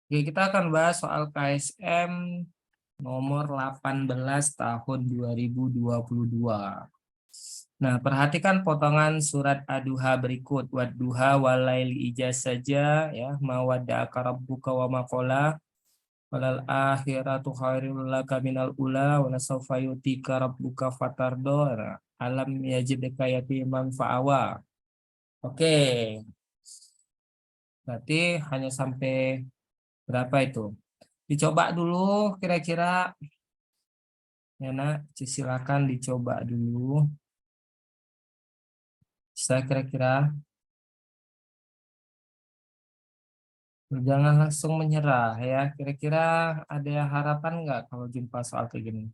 Oke, kita akan bahas soal KSM nomor 18 tahun 2022. Nah, perhatikan potongan surat Ad-Duha berikut. Wadduha walaili ijaz saja ya, mawadda rabbuka wa maqala walal akhiratu khairul laka minal ula wa lasawfa yutika rabbuka fatardo. Nah, alam yajidka yatiman fa'awa. Oke, berarti hanya sampai berapa itu? Dicoba dulu kira-kira ya nak, silakan dicoba dulu. Bisa kira-kira, jangan langsung menyerah ya. Kira-kira ada harapan nggak kalau jumpa soal kayak gini?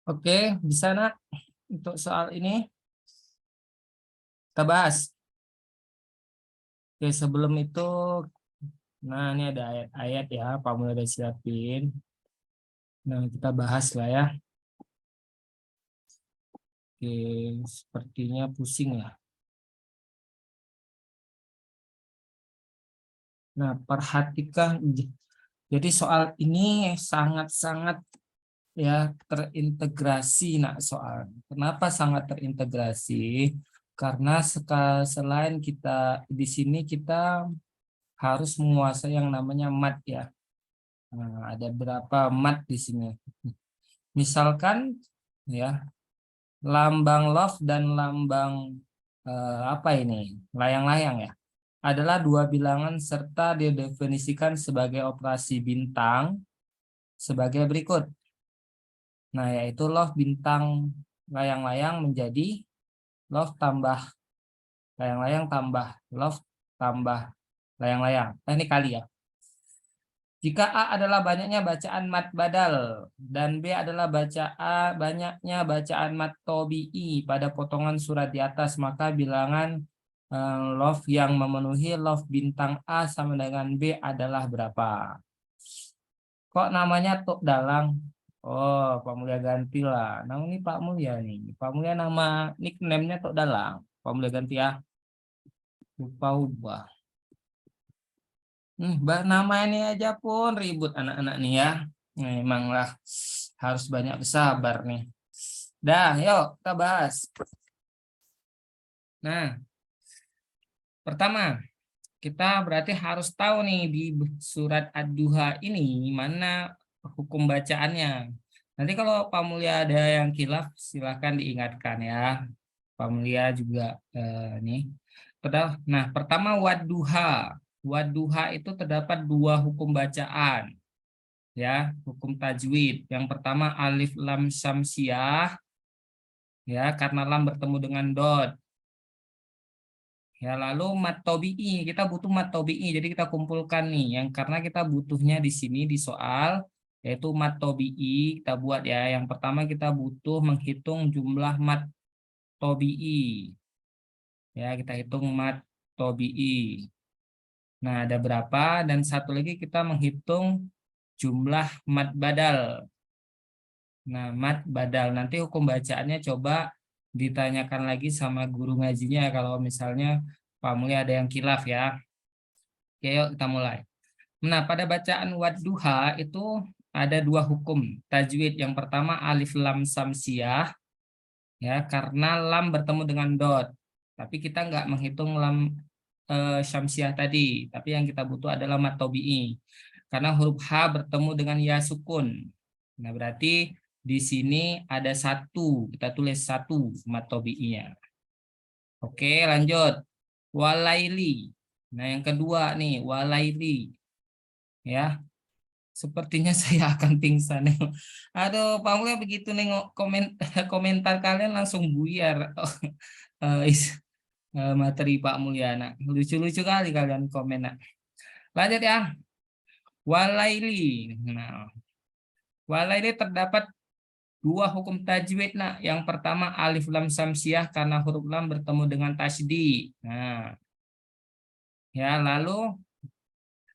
Oke, bisa nak untuk soal ini kita bahas. Oke, sebelum itu, nah ini ada ayat-ayat ya, Pak Mulya udah siapin. Nah, kita bahas lah ya. Oke, sepertinya pusing ya. Nah, perhatikan. Jadi soal ini sangat-sangat ya terintegrasi nak soal. Kenapa sangat terintegrasi? Karena selain kita di sini kita harus menguasai yang namanya mat ya. Nah, ada berapa mat di sini? Misalkan ya lambang love dan lambang apa ini? Layang-layang ya. Adalah dua bilangan serta didefinisikan sebagai operasi bintang sebagai berikut. Nah, yaitu love bintang layang-layang menjadi love tambah layang-layang tambah love tambah layang-layang. Nah, ini kali ya. Jika A adalah banyaknya bacaan mat badal dan B adalah banyaknya bacaan mat tobi'i pada potongan surat di atas, maka bilangan love yang memenuhi love bintang A sama dengan B adalah berapa? Kok namanya Tok Dalang? Oh, Pak Mulya gantilah. Nah, ini Pak Mulya nih. Pak Mulya nama nickname-nya Tok Dalang. Pak Mulya ganti ya. Lupa ubah. Nama ini aja pun ribut anak-anak nih ya. Memanglah harus banyak bersabar nih. Dah, yuk kita bahas. Nah, pertama kita berarti harus tahu nih di surat Ad-Duha ini mana hukum bacaannya. Nanti kalau Pak Mulya ada yang khilaf silahkan diingatkan ya. Pak Mulya juga nih. Nah, pertama Wadduha. Wadduha itu terdapat dua hukum bacaan ya, hukum tajwid. Yang pertama alif lam syamsiah ya, karena lam bertemu dengan dot. Ya, lalu mat tobi'i, kita butuh mat tobi'i. Jadi kita kumpulkan nih yang karena kita butuhnya di sini di soal yaitu mat tobi'i, kita buat ya. Yang pertama kita butuh menghitung jumlah mat tobi'i. Ya, kita hitung mat tobi'i. Nah, ada berapa? Dan satu lagi kita menghitung jumlah mat badal. Nah, mat badal. Nanti hukum bacaannya coba ditanyakan lagi sama guru ngajinya kalau misalnya Pak Mulya ada yang kilaf ya. Oke, yuk kita mulai. Nah, pada bacaan wadduha itu ada dua hukum tajwid. Yang pertama alif lam samsiah ya, karena lam bertemu dengan dot. Tapi kita nggak menghitung lam syamsiah tadi, tapi yang kita butuh adalah mat tobi'i. Karena huruf H bertemu dengan ya sukun. Nah, berarti di sini ada satu, kita tulis satu mat tobi'inya. Oke, lanjut. walaili. Nah, yang kedua nih, walaili. Ya, sepertinya saya akan pingsan. Aduh, Pak Mulya begitu nengok komentar kalian langsung buyar. Materi Pak Mulyana. Lucu-lucu kali kalian komen. Nak. Lanjut ya. Walaili. Nah, walaili terdapat dua hukum tajwid. Nah, yang pertama alif lam samsiah karena huruf lam bertemu dengan tasydid. Nah, ya lalu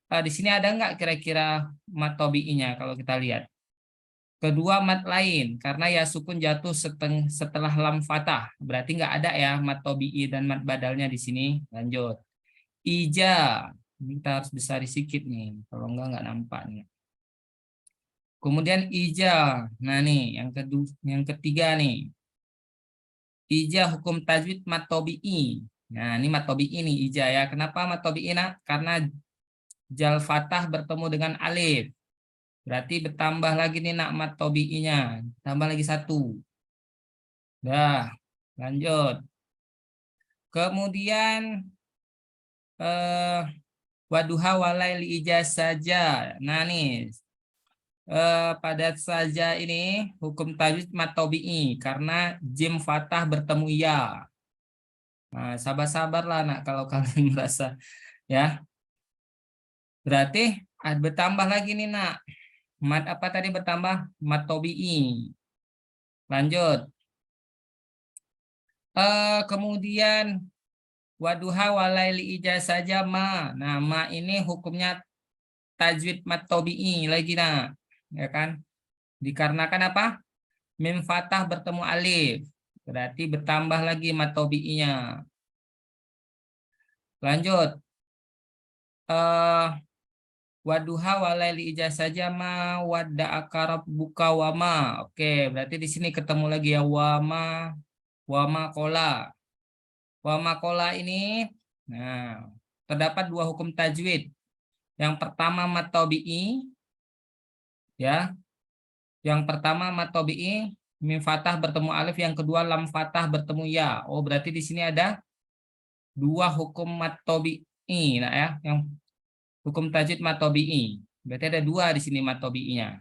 di sini ada nggak kira-kira mat tobi'inya kalau kita lihat? Kedua mat lain karena ya sukun jatuh setelah lam fathah. Berarti nggak ada ya mat tobi'i dan mat badalnya di sini. Lanjut. Ija. Ini kita harus besar sedikit nih. Kalau nggak nampak nih. Kemudian ija. Nah nih yang kedua, yang ketiga nih. Ija hukum tajwid mat tobi'i. Nah ini mat tobi'i nih ija ya. Kenapa mat tobi'i? Nah, karena jal fathah bertemu dengan alif. Berarti bertambah lagi nih nak mat tobi'inya. Tambah lagi satu. Dah, lanjut. Kemudian waduha walaili ijaz saja. Nah nih pada saja ini hukum tajwid mat tobi'i karena jim fathah bertemu ya. Nah, sabar-sabarlah nak kalau kalian merasa ya. Berarti bertambah lagi nih nak. Mat apa tadi bertambah? Mat tobi'i. Lanjut. Kemudian waduha walaili ijaz saja ma. Nah, ma ini hukumnya tajwid mat tobi'i lagi nah. Ya kan? Dikarenakan apa? Mim fathah bertemu alif. Berarti bertambah lagi mat tobi'inya. Lanjut. Waduha walaili ijaz saja ma wadda akarab buka wama. Oke, berarti di sini ketemu lagi ya wama kola. Wama kola ini nah, terdapat dua hukum tajwid. Yang pertama mat tobi'i ya. Yang pertama mat tobi'i mim fathah bertemu alif, yang kedua lam fathah bertemu ya. Oh, berarti di sini ada dua hukum mat tobi'i nah ya, yang hukum tajwid mat tobi'i. Berarti ada dua di sini mat tobi'inya.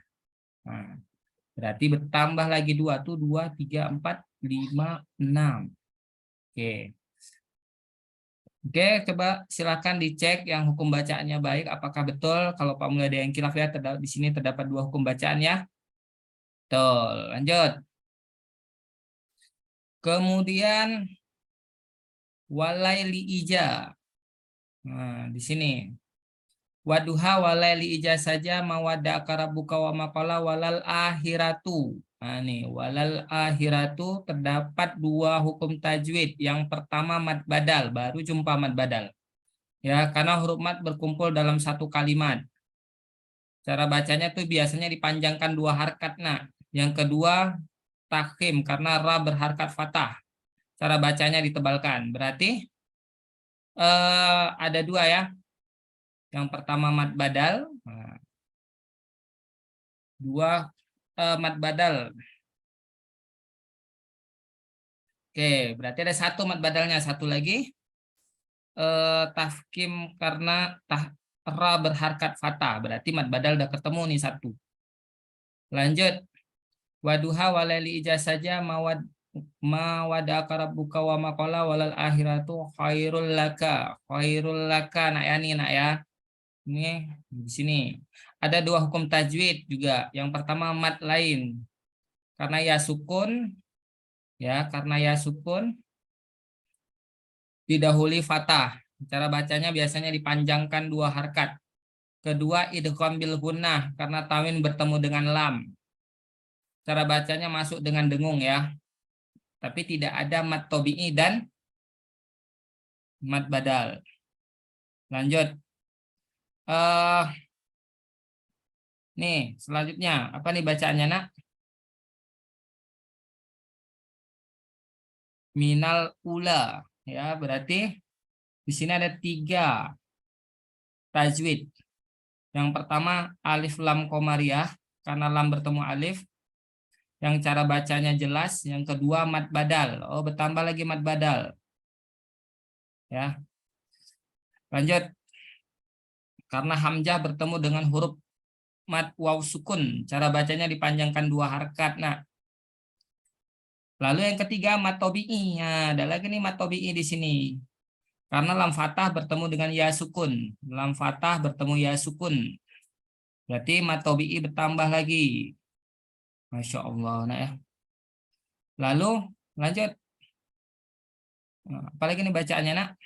Nah, berarti bertambah lagi dua tuh 2 3 4 5 6. Oke. Oke, coba silakan dicek yang hukum bacaannya baik apakah betul. Kalau Pak Mulya ada yang khilaf ya, di sini terdapat dua hukum bacaan ya. Betul. Lanjut. Kemudian walaili ija. Nah, di sini. Waduha walaili ija saja mawadda akarabuka wa maqala walal akhiratu. Nah, nih, walal akhiratu terdapat dua hukum tajwid. Yang pertama mad badal, baru jumpa mad badal. Ya, karena huruf mad berkumpul dalam satu kalimat. Cara bacanya tuh biasanya dipanjangkan dua harkat. Nah, yang kedua takhim karena ra berharkat fathah. Cara bacanya ditebalkan. Berarti ada dua ya. Yang pertama mad badal, nah, dua mad badal. Oke, berarti ada satu mad badalnya, satu lagi tafkim karena ra berharkat fathah. Berarti mad badal udah ketemu nih satu. Lanjut. Waduha walaili ijaz saja mawada akarabuka wa maqala walal akhiratu khairul laka. Khairul laka nak ya nih nak ya. Ini di sini ada dua hukum tajwid juga. Yang pertama mat lain karena ya sukun ya, karena ya sukun didahului fathah. Cara bacanya biasanya dipanjangkan dua harkat. Kedua idgham bil gunnah karena tanwin bertemu dengan lam. Cara bacanya masuk dengan dengung ya. Tapi tidak ada mat tobi'i dan mat badal. Lanjut. Nih, selanjutnya apa nih bacaannya nak? Minal ula ya, berarti di sini ada tiga tajwid. Yang pertama alif lam komariah karena lam bertemu alif. Yang cara bacanya jelas. Yang kedua mat badal. Oh, bertambah lagi mat badal. Ya. Lanjut. Karena hamzah bertemu dengan huruf mad waw sukun, cara bacanya dipanjangkan 2 harakat. Nah, lalu yang ketiga mad tobi'i. Nah, ada lagi nih mad tobi'i di sini. Karena lam fathah bertemu dengan ya sukun. Lam fathah bertemu ya sukun. Berarti mad tobi'i bertambah lagi. Masya Allah. Nah, ya. Lalu lanjut. Nah, apalagi nih bacaannya nak?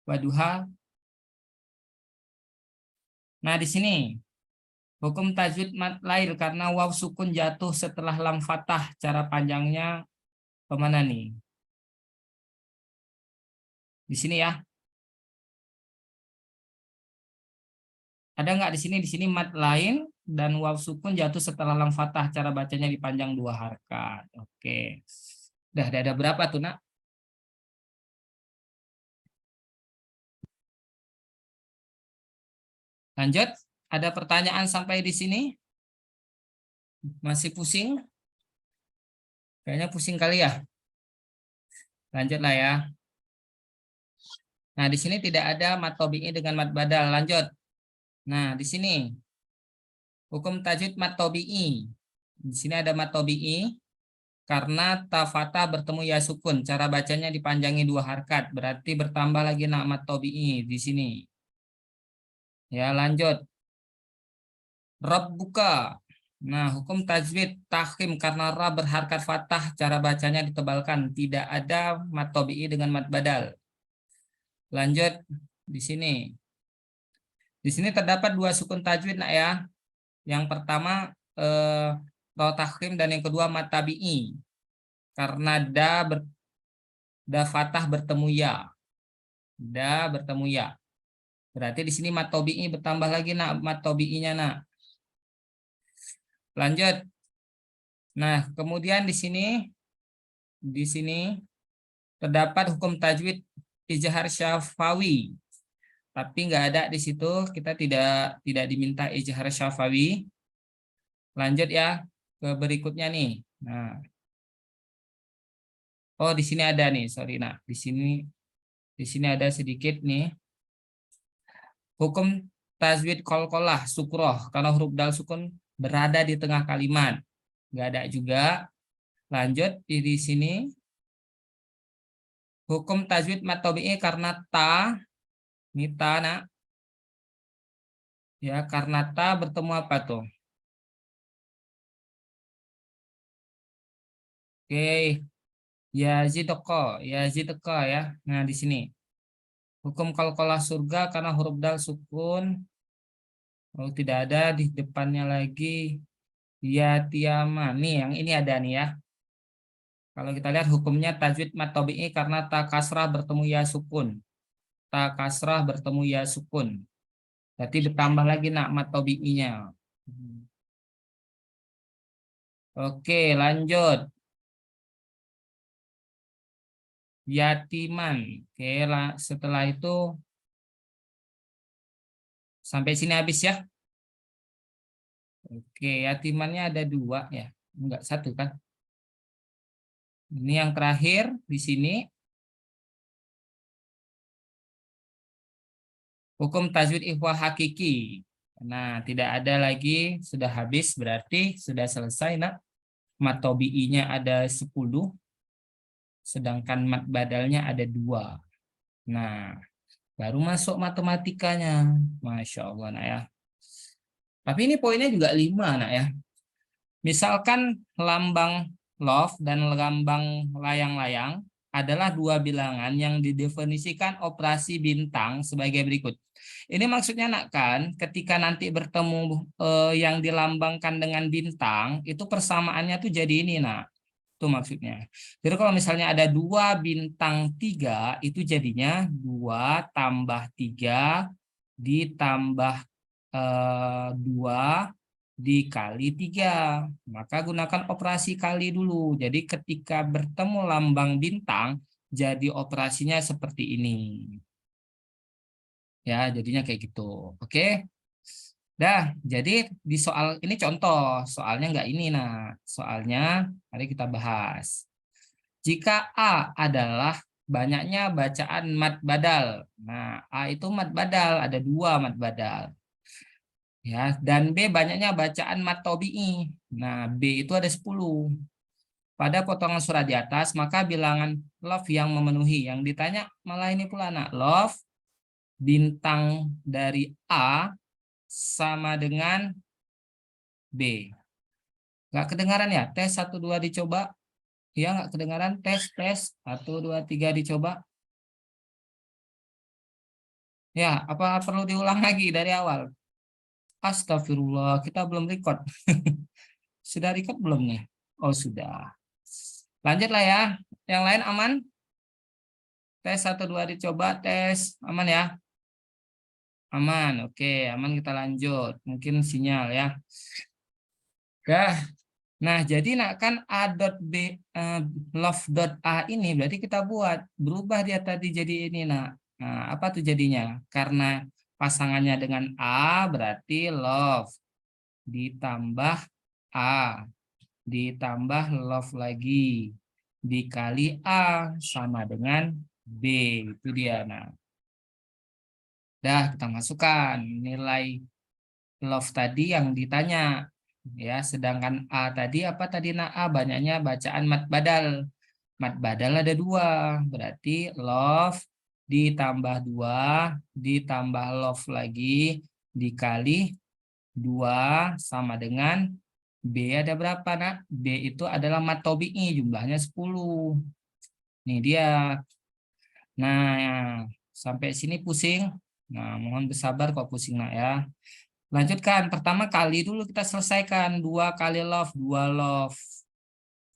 Waduha. Nah, di sini hukum tajwid mad lail karena waw sukun jatuh setelah lam fathah. Cara panjangnya kemana nih? Di sini ya. Ada nggak di sini? Di sini mat lain dan waw sukun jatuh setelah lam fathah. Cara bacanya dipanjang 2 harakat. Oke. Udah ada berapa tuh, nak? Lanjut. Ada pertanyaan sampai di sini? Masih pusing? Kayaknya pusing kali ya. Lanjutlah ya. Nah, di sini tidak ada mat tobi'i dengan mat badal. Lanjut. Nah, di sini hukum tajwid mat tobi'i. Di sini ada mat tobi'i karena ta fathah bertemu ya sukun. Cara bacanya dipanjangi 2 harakat. Berarti bertambah lagi nak mat tobi'i di sini. Ya, lanjut. Rabbuka. Nah, hukum tajwid takhim karena ra berharkat fathah, cara bacanya ditebalkan. Tidak ada mat tobi'i dengan mat badal. Lanjut di sini. Di sini terdapat 2 sukun tajwid, nak ya. Yang pertama ra takhim dan yang kedua mat tabi'i. Karena da fathah bertemu ya. Da bertemu ya. Berarti di sini mat tobi'i bertambah lagi, nak, mat tobi'inya, nak. Lanjut. Nah, kemudian di sini terdapat hukum tajwid ijhar syafawi, tapi nggak ada di situ, kita tidak diminta ijhar syafawi. Lanjut ya ke berikutnya nih. Nah, oh di sini ada nih, sorry, nah di sini ada sedikit nih hukum tajwid qalqalah sukroh karena huruf dal sukun berada di tengah kalimat, nggak ada juga. Lanjut di sini hukum tajwid mat tabi'i karena ta, ini ta, nak. Ya, karena ta bertemu apa tuh? Oke, yazidqa ya. Nah, di sini hukum qalqalah surga karena huruf dal sukun. Oh, tidak ada di depannya lagi. Yatiama. Nih, yang ini ada nih ya. Kalau kita lihat hukumnya tajwid mat tabi'i karena ta kasrah bertemu ya sukun. Ta kasrah bertemu ya sukun. Berarti ditambah lagi nak mat tabi'inya. Oke, lanjut. Yatiman. Oke, setelah itu sampai sini habis ya. Oke, yatimannya ada 2 ya. Enggak, 1 kan. Ini yang terakhir di sini. Hukum tajwid ikhwah hakiki. Nah, tidak ada lagi, sudah habis, berarti sudah selesai, nak. Mat tobi'inya ada 10, sedangkan mat badalnya ada 2. Nah, baru masuk matematikanya. Masya Allah, nak ya. Tapi ini poinnya juga 5, nak ya. Misalkan lambang love dan lambang layang-layang adalah 2 bilangan yang didefinisikan operasi bintang sebagai berikut. Ini maksudnya, nak, kan ketika nanti bertemu yang dilambangkan dengan bintang, itu persamaannya tuh jadi ini, nak. Itu maksudnya. Jadi kalau misalnya ada 2 bintang 3, itu jadinya 2 tambah 3 ditambah 2 dikali 3. Maka gunakan operasi kali dulu. Jadi ketika bertemu lambang bintang, jadi operasinya seperti ini. Ya, jadinya kayak gitu. Oke. Dah, jadi di soal ini contoh. Soalnya nggak ini, nah. Soalnya mari kita bahas. Jika A adalah banyaknya bacaan mad badal. Nah, A itu mad badal, ada 2 mad badal. Ya, dan B banyaknya bacaan mad tabi'i. Nah, B itu ada 10. Pada potongan surat di atas, maka bilangan love yang memenuhi. Yang ditanya malah ini pula, nak. Love bintang dari A sama dengan B. Nggak kedengaran ya? Tes 1, 2 dicoba. Ya, nggak kedengaran. Tes, tes. 1, 2, 3 dicoba. Ya, apa perlu diulang lagi dari awal? Astagfirullah, kita belum record. Sudah record belum nih? Oh, sudah. Lanjut lah ya. Yang lain aman? Tes 1, 2 dicoba. Tes. Aman ya? Aman. Oke, aman, kita lanjut. Mungkin sinyal ya. Dah. Nah, jadi nak kan A.B love dot A ini berarti kita buat berubah dia tadi jadi ini, nak. Nah, apa tuh jadinya? Karena pasangannya dengan A berarti love ditambah A ditambah love lagi dikali A sama dengan B. Itu dia. Nah, dah kita masukkan nilai love tadi yang ditanya. Ya, sedangkan A tadi apa tadi, nah A banyaknya bacaan mat badal. Mat badal ada 2, berarti love ditambah 2 ditambah love lagi dikali 2 sama dengan B ada berapa, nak? B itu adalah mat tabi'i, jumlahnya 10. Nih dia. Nah, sampai sini pusing. Nah, mohon bersabar kok pusing, nak ya. Lanjutkan, pertama kali dulu kita selesaikan. 2 kali love, 2 love.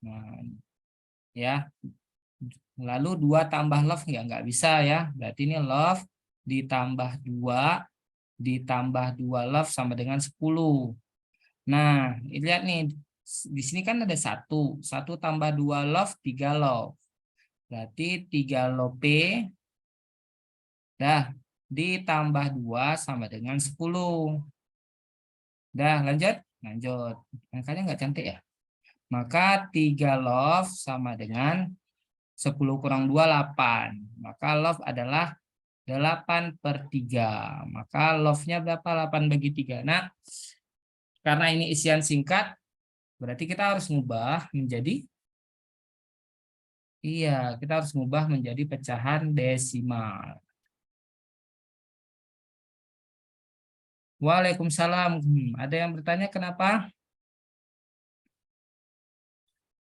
Nah, ya. Lalu 2 tambah love nggak bisa ya. Berarti ini love ditambah 2 ditambah 2 love sama dengan 10. Nah, lihat nih. Di sini kan ada 1. 1 tambah 2 love, 3 love. Berarti 3 love P. Dah, ditambah 2 sama dengan 10. Dah, lanjut. Lanjut. Angkanya nggak cantik ya. Maka 3 love sama dengan 10 kurang 2, 8. Maka love adalah 8/3. Maka love-nya berapa? 8 bagi 3. Nah, karena ini isian singkat, berarti kita harus ngubah menjadi, iya, kita harus ngubah menjadi pecahan desimal. Waalaikumsalam. Ada yang bertanya kenapa?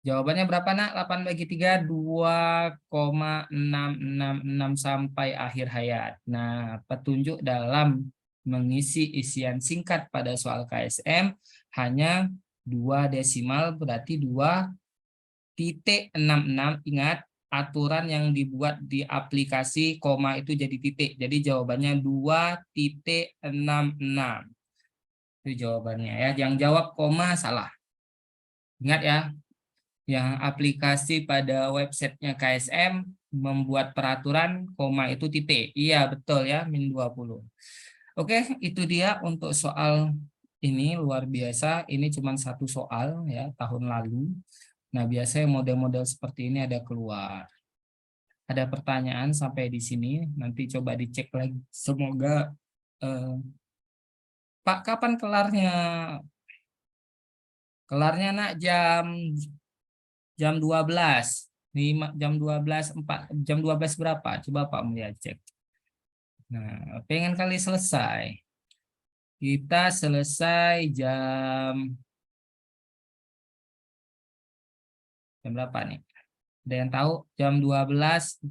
Jawabannya berapa, nak? 8 bagi 3, 2,666 sampai akhir hayat. Nah, petunjuk dalam mengisi isian singkat pada soal KSM hanya 2 desimal, berarti 2,66. Ingat, aturan yang dibuat di aplikasi koma itu jadi titik. Jadi jawabannya 2,66. Itu jawabannya ya. Yang jawab koma salah. Ingat ya. Yang aplikasi pada websitenya KSM membuat peraturan koma itu titik. Iya, betul ya, min 20. Oke, itu dia untuk soal ini, luar biasa. Ini cuma 1 soal ya, tahun lalu. Nah, biasanya model-model seperti ini ada keluar. Ada pertanyaan sampai di sini, nanti coba dicek lagi. Semoga Pak, kapan kelarnya? Kelarnya, nak, jam 12. Nih, jam 12.04, jam 12 berapa? Coba Pak Mulia cek. Nah, pengen kali selesai. Kita selesai jam berapa nih? Ada yang tahu? Jam 12,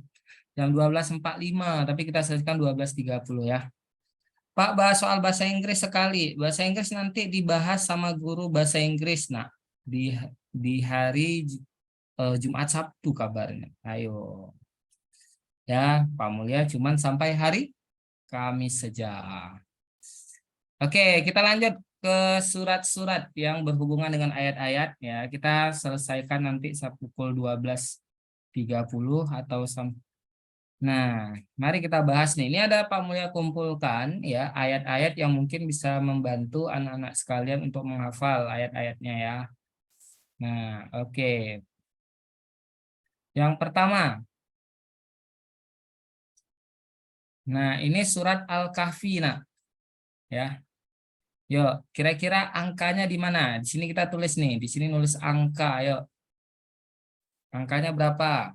jam 12.45, tapi kita selesaikan 12.30 ya. Pak, bahas soal bahasa Inggris sekali. Bahasa Inggris nanti dibahas sama guru bahasa Inggris, nah, di hari Jumat Sabtu kabarnya. Ayo. Ya, Pak Mulia cuman sampai hari Kamis saja. Oke, kita lanjut ke surat-surat yang berhubungan dengan ayat-ayat ya. Kita selesaikan nanti pukul 12.30 atau Nah, mari kita bahas nih. Ini ada Pak Mulia kumpulkan ya ayat-ayat yang mungkin bisa membantu anak-anak sekalian untuk menghafal ayat-ayatnya ya. Nah, oke. Yang pertama, Nah, ini surat Al-Kahfi, nak. Ya. Yuk, kira-kira angkanya di mana? Di sini kita tulis nih. Di sini nulis angka. Yuk, angkanya berapa?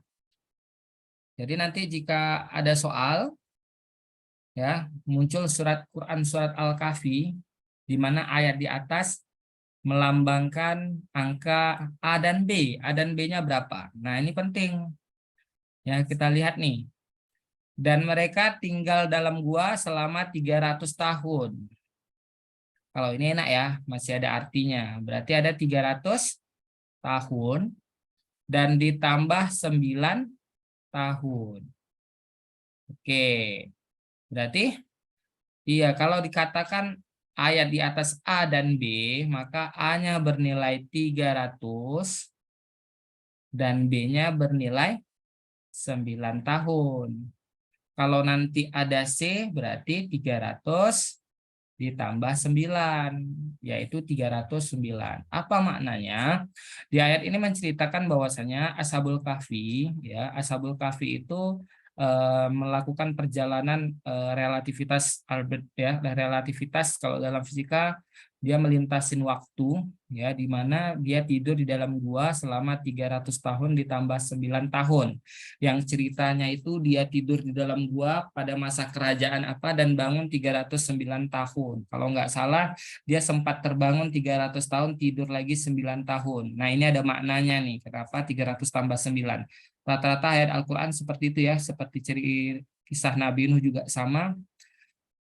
Jadi nanti jika ada soal, ya, muncul surat Quran surat Al-Kahfi, di mana ayat di atas melambangkan angka A dan B. A dan B-nya berapa? Nah, ini penting. Ya, kita lihat nih. Dan mereka tinggal dalam gua selama 300 tahun. Kalau ini enak ya, masih ada artinya. Berarti ada 300 tahun dan ditambah 9 tahun. Oke, berarti iya kalau dikatakan ayat di atas A dan B, maka A-nya bernilai 300 dan B-nya bernilai 9 tahun. Kalau nanti ada C berarti 300 ditambah 9, yaitu 309. Apa maknanya? Di ayat ini menceritakan bahwasanya Ashabul Kahfi, ya, Ashabul Kahfi itu melakukan perjalanan relativitas Albert, ya, relativitas kalau dalam fisika dia melintasin waktu, ya, di mana dia tidur di dalam gua selama 300 tahun ditambah 9 tahun. Yang ceritanya itu dia tidur di dalam gua pada masa kerajaan apa dan bangun 309 tahun. Kalau nggak salah, dia sempat terbangun 300 tahun, tidur lagi 9 tahun. Nah, ini ada maknanya nih, kenapa 300 tambah 9. Rata-rata ayat Al-Quran seperti itu ya, seperti kisah Nabi Nuh juga sama.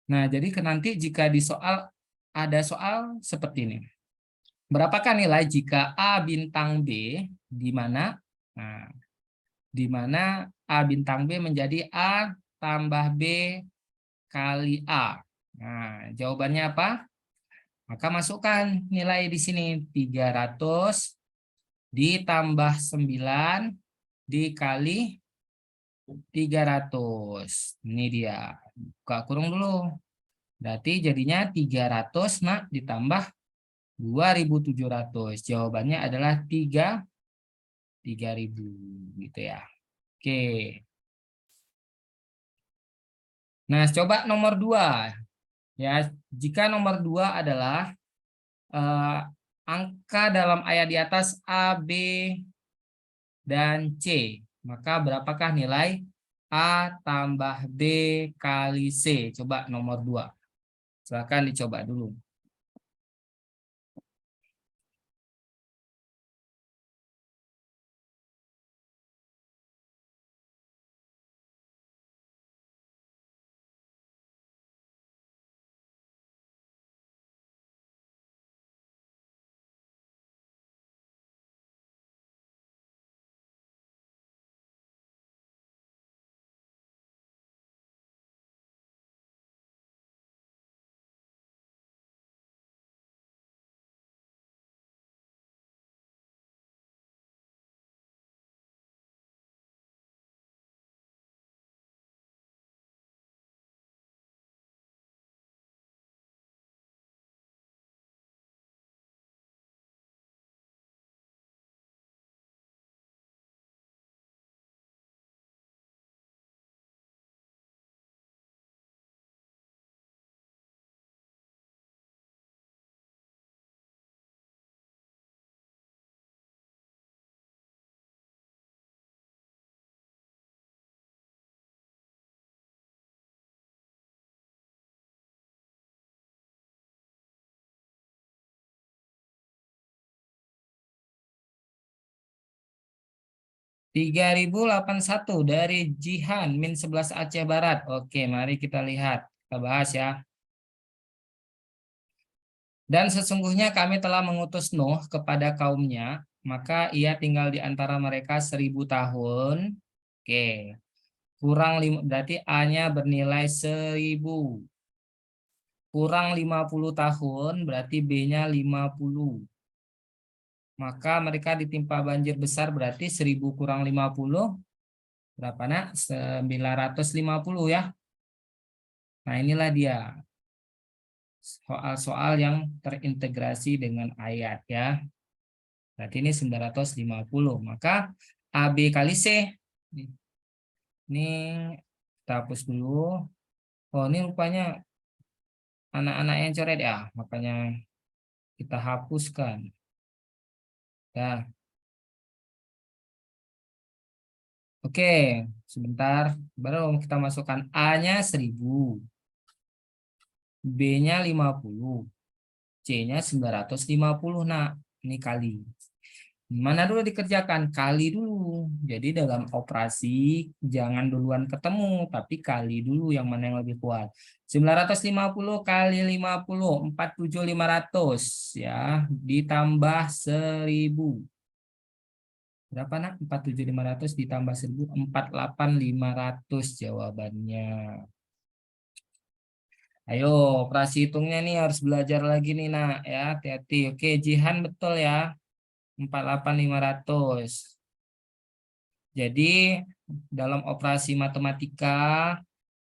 Nah, jadi nanti jika di soal, ada soal seperti ini. Berapakah nilai jika A bintang B, di mana? Nah, di mana A bintang B menjadi A tambah B kali A. Nah, jawabannya apa? Maka masukkan nilai di sini 300 ditambah 9 dikali 300. Ini dia. Buka kurung dulu. Berarti jadinya 300 nak ditambah 2.700. Jawabannya adalah 3.000 gitu ya. Oke. Nah, coba nomor 2. Ya, jika nomor 2 adalah angka dalam ayat di atas A, B, dan C, maka berapakah nilai A tambah B kali C? Coba nomor 2. Silakan dicoba dulu. Tiga ribu delapan puluh satu dari Jihan min 11 Aceh Barat. Oke, mari kita lihat. Kita bahas ya. Dan sesungguhnya kami telah mengutus Nuh kepada kaumnya, maka ia tinggal di antara mereka 1.000 tahun. Oke, kurang 5, berarti A-nya bernilai 1.000. Kurang 50 tahun, berarti B-nya 50. Maka mereka ditimpa banjir besar, berarti 1.000 kurang 50. Berapa nak? 950 ya. Nah, inilah dia. Soal-soal yang terintegrasi dengan ayat ya. Berarti ini 950. Maka AB kali C. Ini kita hapus dulu. Oh, ini rupanya anak-anak yang coret ya, makanya kita hapuskan. Ya, oke, sebentar. Baru kita masukkan A-nya 1000, B-nya 50, C-nya 950. Nah, ini kali. Mana dulu dikerjakan? Kali dulu. Jadi dalam operasi jangan duluan ketemu, tapi kali dulu yang mana yang lebih kuat. 950 kali 50, 47.500 ya, ditambah 1000. Berapa nak? 47.500 ditambah 1000, 48.500 jawabannya. Ayo, operasi hitungnya nih harus belajar lagi nih nak ya, hati-hati. Oke, Jihan betul ya. 48.500. Jadi dalam operasi matematika,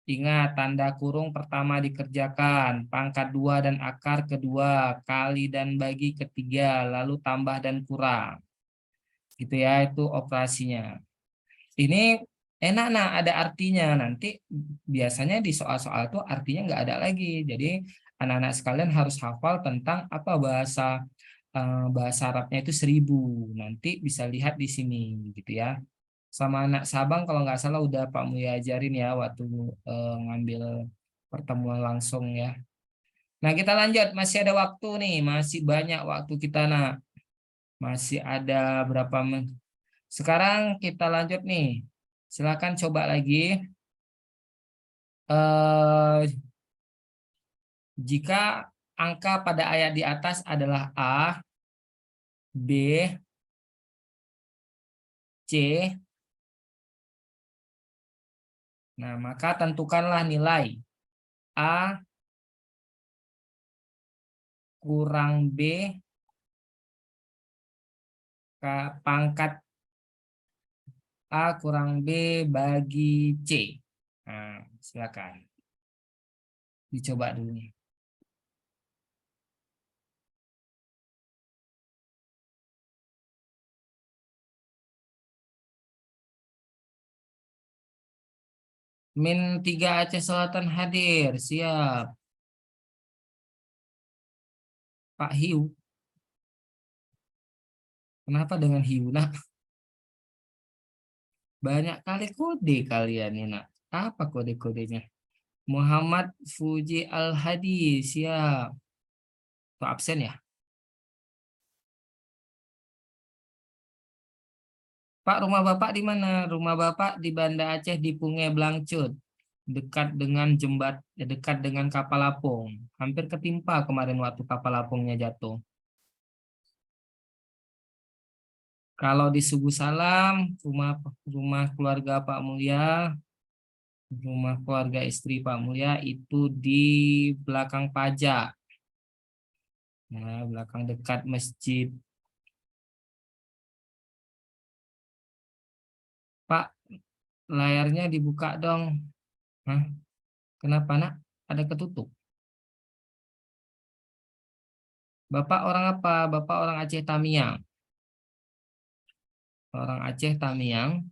ingat tanda kurung pertama dikerjakan, pangkat 2 dan akar kedua, kali dan bagi ketiga, lalu tambah dan kurang. Gitu ya, itu operasinya. Ini enak nah, ada artinya. Nanti biasanya di soal-soal itu artinya nggak ada lagi. Jadi anak-anak sekalian harus hafal tentang apa bahasa Arabnya itu 1000. Nanti bisa lihat di sini gitu ya. Sama anak Sabang kalau nggak salah udah Pak Mulia ajarin ya waktu ngambil pertemuan langsung ya. Nah kita lanjut, masih ada waktu nih, masih banyak waktu kita nak. Masih ada berapa sekarang kita lanjut nih. Silakan coba lagi. Eh, jika angka pada ayat di atas adalah A, B, C, nah maka tentukanlah nilai A kurang B pangkat A kurang B bagi C. Nah, silakan dicoba dulu nih. Min 3 Aceh Selatan hadir, siap. Pak Hiu, kenapa dengan Hiu nak? Banyak kali kode kalian ini nak. Apa kode-kodenya? Muhammad Fuji Al-Hadi, siap. Tuh absen ya? Pak, rumah Bapak di mana? Rumah Bapak di Banda Aceh di Pungai Blangcut, dekat dengan kapal apung. Hampir ketimpa kemarin waktu kapal apungnya jatuh. Kalau di Sugu Salam, rumah rumah keluarga Pak Mulia, rumah keluarga istri Pak Mulia itu di belakang pajak. Nah, belakang dekat masjid. Pak, layarnya dibuka dong. Hah? Kenapa nak? Ada ketutup. Bapak orang apa? Bapak orang Aceh Tamiang. Orang Aceh Tamiang,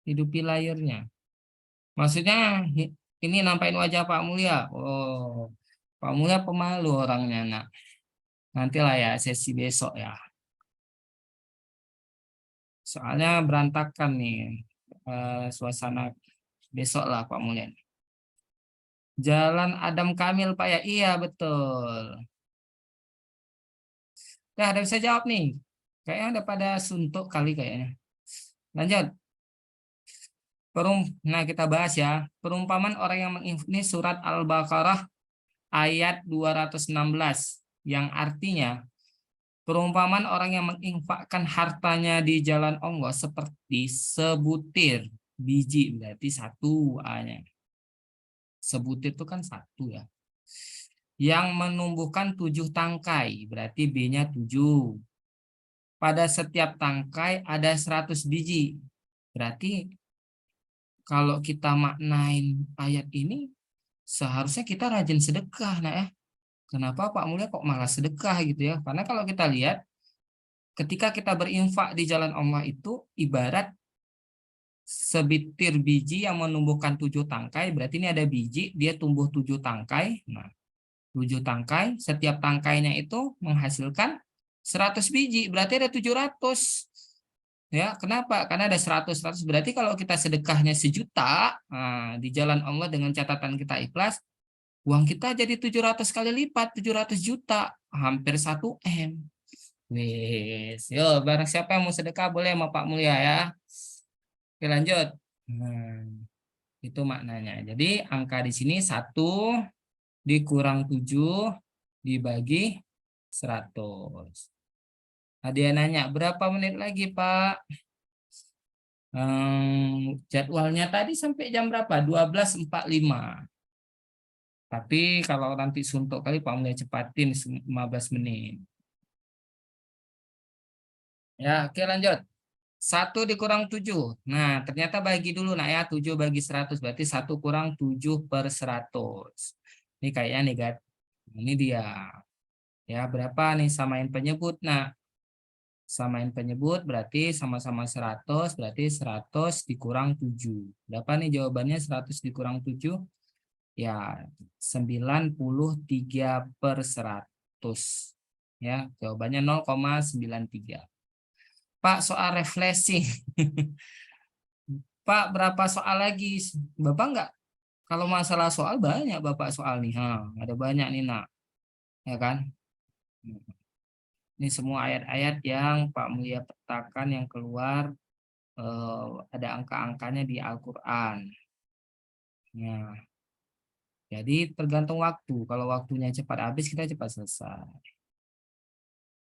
hidupi layarnya. Maksudnya ini nampain wajah Pak Mulia. Oh, Pak Mulia pemalu orangnya nak. Nantilah ya sesi besok ya. Soalnya berantakan nih suasana besok lah Pak Mulia. Jalan Adam Kamil Pak ya. Iya betul. Dah ada bisa jawab nih. Kayaknya udah pada suntuk kali kayaknya. Lanjut. Nah kita bahas ya. Perumpamaan orang yang ini surat Al-Baqarah ayat 216 yang artinya perumpamaan orang yang menginfakkan hartanya di jalan Allah seperti sebutir biji, berarti satu A-nya. Sebutir itu kan satu ya. Yang menumbuhkan 7 tangkai, berarti B-nya 7. Pada setiap tangkai ada 100 biji. Berarti kalau kita maknain ayat ini, seharusnya kita rajin sedekah, nah ya. Kenapa Pak Mulia kok malah sedekah gitu ya? Karena kalau kita lihat, ketika kita berinfak di jalan Allah itu ibarat sebitir biji yang menumbuhkan 7 tangkai, berarti ini ada biji, dia tumbuh 7 tangkai. Nah, 7 tangkai, setiap tangkainya itu menghasilkan 100 biji, berarti ada 700. Ya, kenapa? Karena ada 100, berarti kalau kita sedekahnya 1 juta, nah, di jalan Allah dengan catatan kita ikhlas, uang kita jadi 700 kali lipat, 700 juta, hampir 1 M. Wis, yo, barang siapa yang mau sedekah boleh sama Pak Mulia ya. Oke, lanjut. Nah, itu maknanya. Jadi angka di sini 1 dikurang 7 dibagi 100. Ada yang nanya, berapa menit lagi, Pak? Jadwalnya tadi sampai jam berapa? 12.45. Tapi kalau nanti suntuk kali Pak mulai cepatin 15 menit. Ya, oke lanjut. 1 dikurang 7. Nah, ternyata bagi dulu nak ya, 7 bagi 100 berarti 1 kurang 7/100. Ini kayaknya negatif. Ini dia. Ya, berapa nih samain penyebut? Nah, samain penyebut berarti sama-sama 100, berarti 100 dikurang 7. Berapa nih jawabannya 100 dikurang 7? Ya, 93/100. Ya, jawabannya 0,93. Pak, soal refreshing. Pak, berapa soal lagi? Bapak enggak, kalau masalah soal banyak Bapak soal nih. Ada banyak nih, Nak. Ya kan? Ini semua ayat-ayat yang Pak Mulia petakan yang keluar, ada angka-angkanya di Al-Quran. Ya, jadi tergantung waktu. Kalau waktunya cepat habis, kita cepat selesai.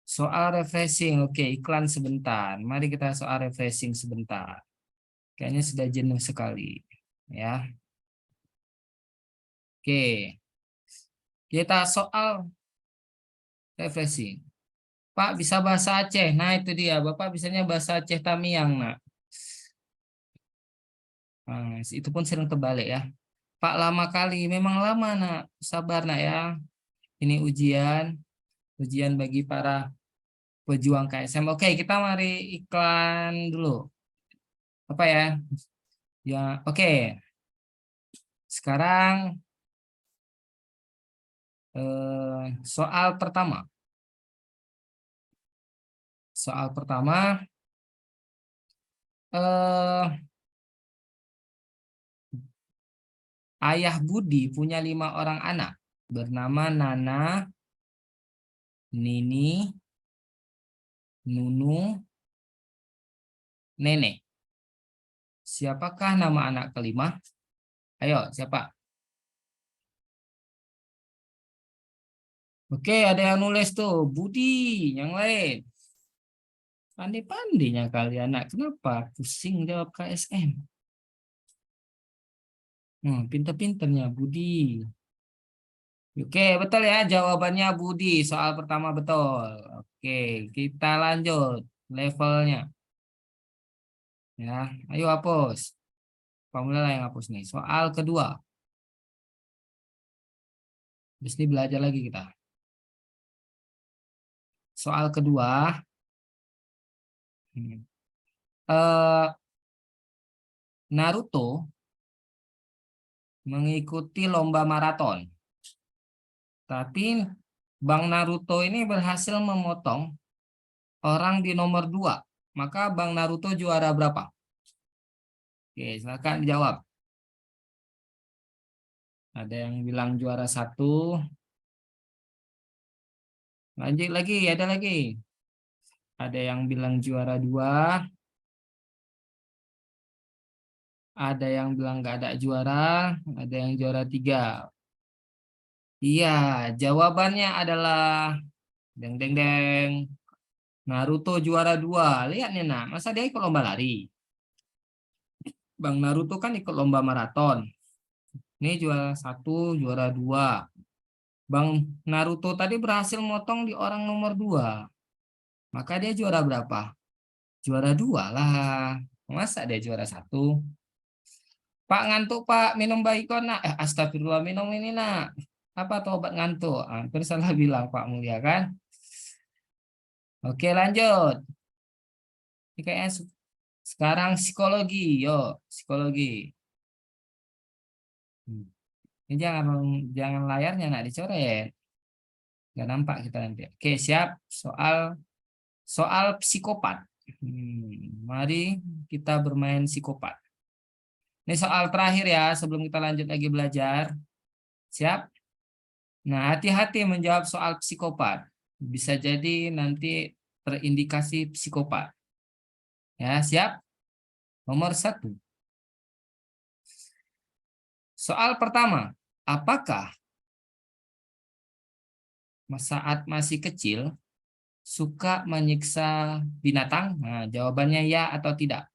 Soal refreshing, oke, iklan sebentar. Mari kita soal refreshing sebentar. Kayaknya sudah jenuh sekali, ya. Oke, kita soal refreshing. Pak bisa bahasa Aceh. Nah itu dia, Bapak bisanya bahasa Aceh Tamiang, nak. Nah, itu pun sering terbalik ya. Pak lama kali, memang lama nak. Sabar nak ya. Ini ujian bagi para pejuang KSM. Oke, kita mari iklan dulu. Apa ya? Ya, oke. Sekarang soal pertama. Soal pertama, ayah Budi punya 5 orang anak bernama Nana, Nini, Nunu, Nenek. Siapakah nama anak kelima? Ayo, siapa? Oke, ada yang nulis tuh, Budi, yang lain. Pandai-pandainya kalian, anak. Kenapa? Pusing jawab KSM. Pinter-pinternya Budi. Oke, betul ya jawabannya Budi. Soal pertama betul. Oke, kita lanjut levelnya. Ya, ayo hapus. Formula yang hapus nih. Soal kedua. Di sini belajar lagi kita. Soal kedua. Naruto mengikuti lomba maraton. Tapi Bang Naruto ini berhasil memotong orang di nomor 2. Maka Bang Naruto juara berapa? Oke, silakan dijawab. Ada yang bilang juara 1. Lanjut lagi, ada lagi. Ada yang bilang juara 2. Ada yang bilang nggak ada juara. Ada yang juara 3. Iya, jawabannya adalah deng deng deng. Naruto juara 2. Lihat nih, nah, masa dia ikut lomba lari? Bang Naruto kan ikut lomba maraton. Ini juara 1, juara 2. Bang Naruto tadi berhasil motong di orang nomor 2. Maka dia juara berapa? Juara 2 lah. Masa dia juara 1? Pak ngantuk Pak, minum Baygon nak. Astagfirullah, minum ini nak. Apa tuh obat ngantuk? Hampir salah bilang Pak Mulia kan? Oke lanjut. Ini kayaknya Sekarang psikologi, yuk psikologi. Ini jangan layarnya nak dicoret, nggak nampak kita nanti. Oke, siap. Soal psikopat. Mari kita bermain psikopat. Ini soal terakhir ya, sebelum kita lanjut lagi belajar. Siap? Nah, hati-hati menjawab soal psikopat. Bisa jadi nanti terindikasi psikopat. Ya, siap? Nomor 1. Soal pertama, apakah saat masih kecil suka menyiksa binatang? Nah, jawabannya ya atau tidak.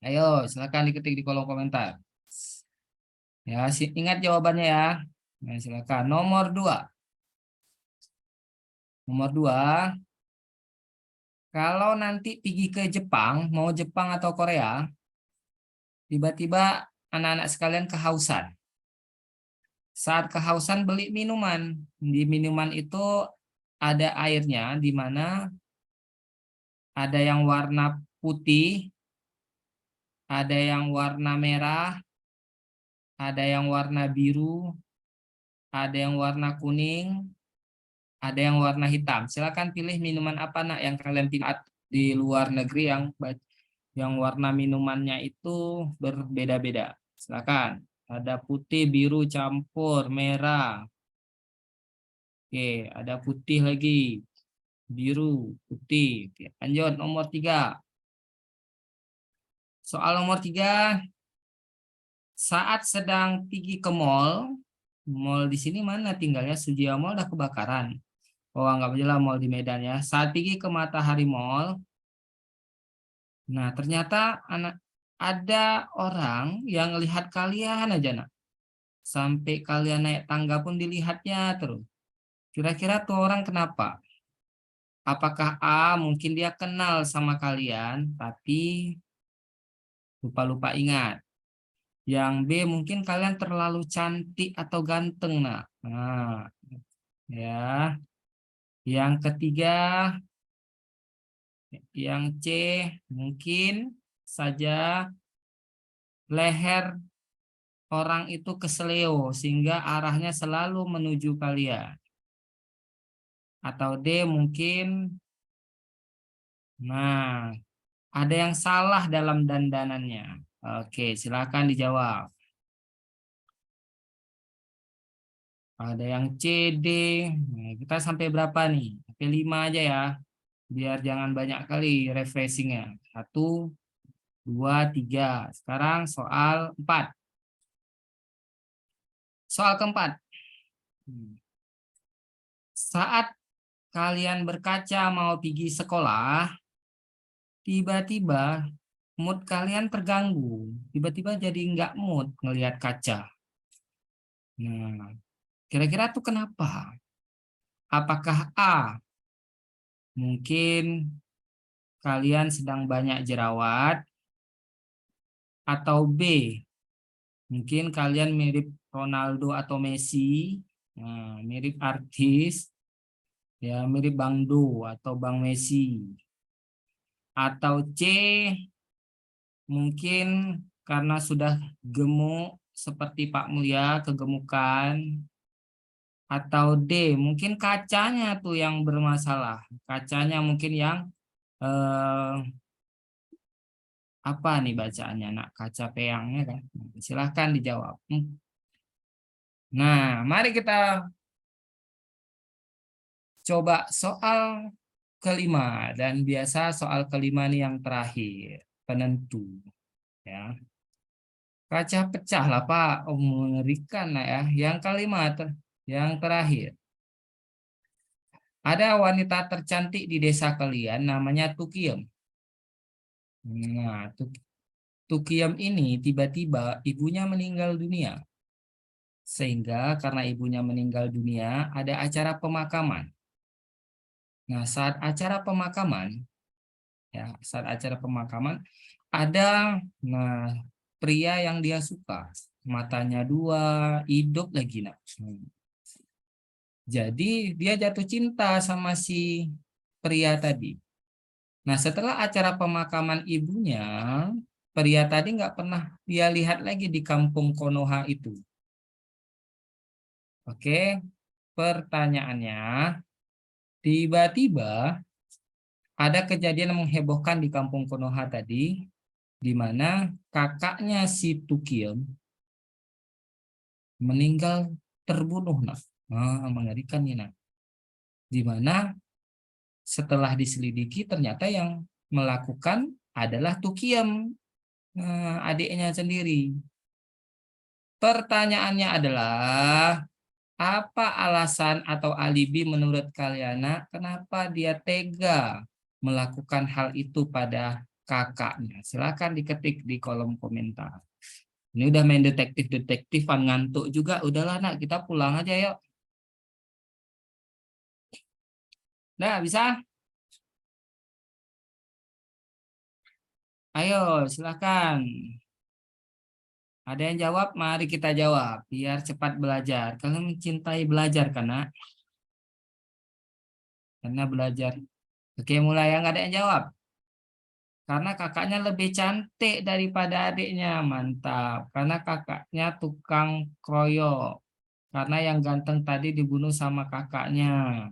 Ayo, silakan diketik di kolom komentar. Ya, ingat jawabannya ya. Nah, silakan. Nomor 2. Nomor 2, kalau nanti pergi ke Jepang, mau Jepang atau Korea, tiba-tiba anak-anak sekalian kehausan. Saat kehausan beli minuman. Di minuman itu ada airnya, di mana ada yang warna putih, ada yang warna merah, ada yang warna biru, ada yang warna kuning, ada yang warna hitam. Silakan pilih minuman apa nak yang kalian pilih di luar negeri yang warna minumannya itu berbeda-beda. Silakan. Ada putih, biru, campur, merah. Oke, ada putih lagi. Biru, putih. Oke, lanjut nomor 3. Soal nomor 3. Saat sedang pergi ke mall di sini mana tinggalnya? Sujia Mall udah kebakaran. Oh, anggap aja lah mall di Medan ya. Saat pergi ke Matahari Mall, nah ternyata ada orang yang lihat kalian aja nak. Sampai kalian naik tangga pun dilihatnya terus. Kira-kira tuh orang kenapa? Apakah A, mungkin dia kenal sama kalian, tapi lupa-lupa ingat. Yang B, mungkin kalian terlalu cantik atau ganteng, nak. Nah, ya. Yang ketiga, yang C, mungkin saja leher orang itu keseleo, sehingga arahnya selalu menuju kalian. Atau D, mungkin, nah, ada yang salah dalam dandanannya. Oke, silakan dijawab. Ada yang C, D. Nah, kita sampai berapa nih? Sampai 5 aja ya. Biar jangan banyak kali refreshingnya. 1, 2, 3. Sekarang soal 4. Soal keempat. Saat kalian berkaca mau pergi sekolah, tiba-tiba mood kalian terganggu. Tiba-tiba jadi nggak mood ngelihat kaca. Nah, kira-kira tuh kenapa? Apakah A, mungkin kalian sedang banyak jerawat, atau B, mungkin kalian mirip Ronaldo atau Messi, nah, mirip artis, ya mirip Bang Do atau Bang Messi, atau C, mungkin karena sudah gemuk seperti Pak Mulia, kegemukan, atau D, mungkin kacanya tuh yang bermasalah, kacanya mungkin yang apa nih bacaannya nak, kaca peangnya kan. Silahkan dijawab. Nah, mari kita coba soal kelima, dan biasa soal kelima nih yang terakhir, penentu ya. Kaca pecah lah Pak. Oh, mengerikan lah ya. Yang kelima, yang terakhir. Ada wanita tercantik di desa kalian namanya Tukiem. Nah, Tukiem ini tiba-tiba ibunya meninggal dunia. Sehingga karena ibunya meninggal dunia, ada acara pemakaman. Nah, saat acara pemakaman, ya, saat acara pemakaman ada pria yang dia suka, matanya 2, hidup lagi nak. Jadi dia jatuh cinta sama si pria tadi. Nah, setelah acara pemakaman ibunya, pria tadi nggak pernah dia lihat lagi di kampung Konoha itu. Oke, pertanyaannya, tiba-tiba ada kejadian yang menghebohkan di kampung Konoha tadi, di mana kakaknya si Tukiem meninggal terbunuh, nah. Mengerikan nih, nah. Di mana setelah diselidiki ternyata yang melakukan adalah Tukiem, adiknya sendiri. Pertanyaannya adalah, apa alasan atau alibi menurut kalian, nak, kenapa dia tega melakukan hal itu pada kakaknya? Silakan diketik di kolom komentar. Ini udah main detektif-detektifan, ngantuk juga. Udahlah, nak, kita pulang aja yuk. Nah, bisa? Ayo, silakan. Ada yang jawab? Mari kita jawab. Biar cepat belajar. Kalian mencintai belajar, kan, nak? Karena belajar. Oke, mulai. Yang ada yang jawab. Karena kakaknya lebih cantik daripada adiknya. Mantap. Karena kakaknya tukang kroyok. Karena yang ganteng tadi dibunuh sama kakaknya.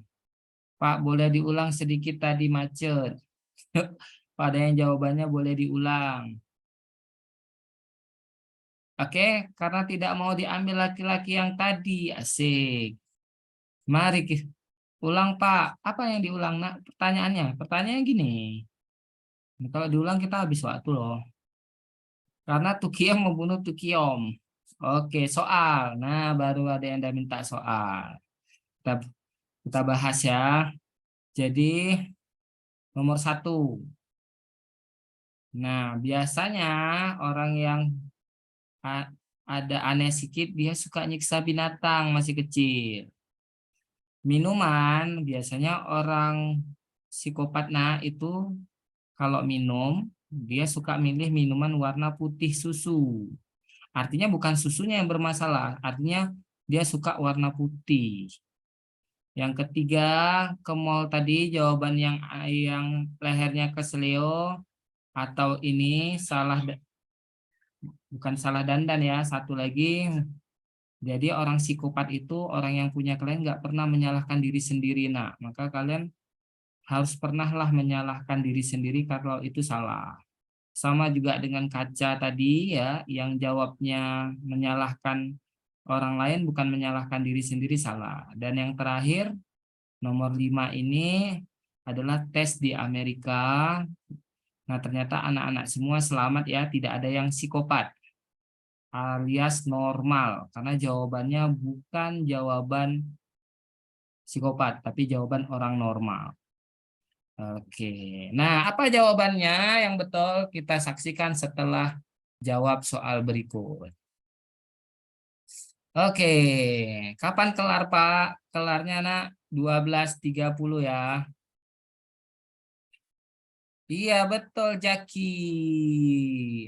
Pak, boleh diulang sedikit tadi, macet. Pada yang jawabannya boleh diulang. Oke, karena tidak mau diambil laki-laki yang tadi. Asik. Mari kita ulang, Pak. Apa yang diulang, nak? Pertanyaannya. Pertanyaannya gini. Kalau diulang kita habis waktu loh. Karena Tukiom membunuh Tukiom. Oke, soal. Nah, baru ada yang udah minta soal. Kita, kita bahas ya. Jadi, nomor 1. Nah, biasanya orang yang ada aneh sedikit, dia suka nyiksa binatang masih kecil. Minuman, biasanya orang psikopat, nah itu kalau minum, dia suka milih minuman warna putih susu. Artinya bukan susunya yang bermasalah, artinya dia suka warna putih. Yang ketiga, ke mall tadi, jawaban yang lehernya kesleo atau ini salah, bukan salah dandan ya. Satu lagi, jadi orang psikopat itu orang yang punya klien nggak pernah menyalahkan diri sendiri. Nah, maka kalian harus pernahlah menyalahkan diri sendiri kalau itu salah. Sama juga dengan kaca tadi ya, yang jawabnya menyalahkan orang lain bukan menyalahkan diri sendiri, salah. Dan yang terakhir, nomor 5 ini adalah tes di Amerika. Nah, ternyata anak-anak semua selamat ya, tidak ada yang psikopat alias normal. Karena jawabannya bukan jawaban psikopat, tapi jawaban orang normal. Oke, nah apa jawabannya yang betul? Kita saksikan setelah jawab soal berikut. Oke, kapan kelar, Pak? Kelarnya, nak, 12.30 ya. Iya, betul, Jaki.